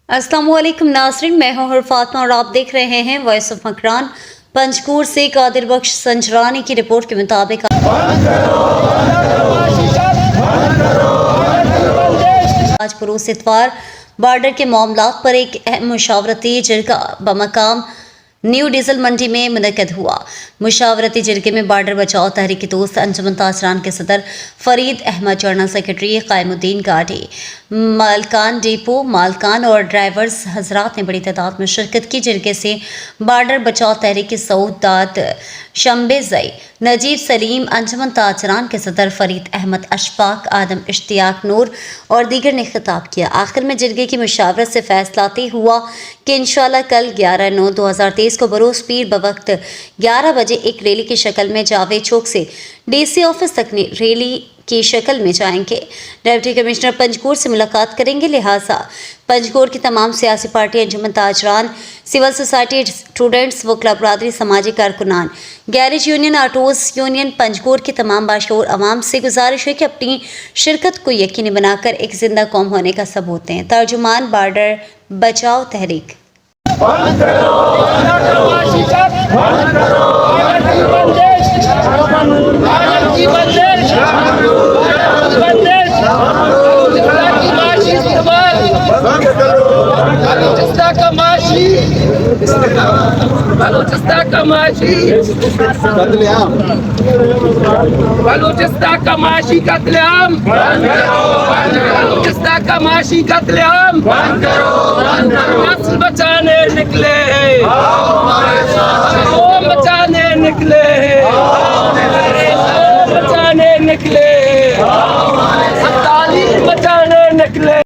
अस्सलामुअलैकुम नाज़रीन, मैं हूं फातिमा और आप देख रहे हैं वॉइस ऑफ मकरान। पंजकूर से कादिर बख्श संजरानी की रिपोर्ट के मुताबिक आज बरोज़ इतवार बॉर्डर के मामलात पर एक अहम मुशावरती जरगा बमकाम न्यू डीजल मंडी में मुनक़द हुआ। मुशावरती जरगे में बॉर्डर बचाओ तहरीक दोस्त अंजुमन ताजरान के सदर फरीद अहमद, जनरल सेक्रेटरी क़ायमुद्दीन गाड़ी, मालकान डिपो मालकान और ड्राइवर्स हजरात ने बड़ी तादाद में शिरकत की। जरगे से बॉर्डर बचाओ तहरीक सऊद दाद शम्बे जई, नजीब सलीम, अंजुमन ताजरान के सदर फरीद अहमद, अशफाक आदम, इश्तियाक नूर और दीगर ने खिताब किया। आखिर में जरगे की मुशावरत से फैसला तय हुआ कि इंशाअल्लाह कल 11/9/2023 को बरोज़ पीर बवक्त 11 बजे एक रैली की शक्ल में जावेद चौक से DC ऑफिस तक रैली की शक्ल में जाएंगे। डिप्टी कमिश्नर पंजकूर से मुलाकात करेंगे, लिहाजा पंजकूर की तमाम सियासी पार्टी, अंजुमन ताजरान, सिविल सोसाइटी, स्टूडेंट्स व क्लब बरादरी, समाजी कारकुनान, गैरेज यूनियन, आटोज़ यूनियन, पंजकूर की तमाम बाशऊर अवाम से गुजारिश है कि अपनी शिरकत को यकीनी बनाकर एक जिंदा कौम होने का सबूत दें। तर्जुमान बॉर्डर बचाओ तहरीक। बलूचिस्तान का माशी कत्लेआम, बलूचिस्तान का माशी कत्लेआम, नस्ल बचाने निकले हैं, कौम बचाने निकले हैं, बचाने निकले, तालीम बचाने निकले।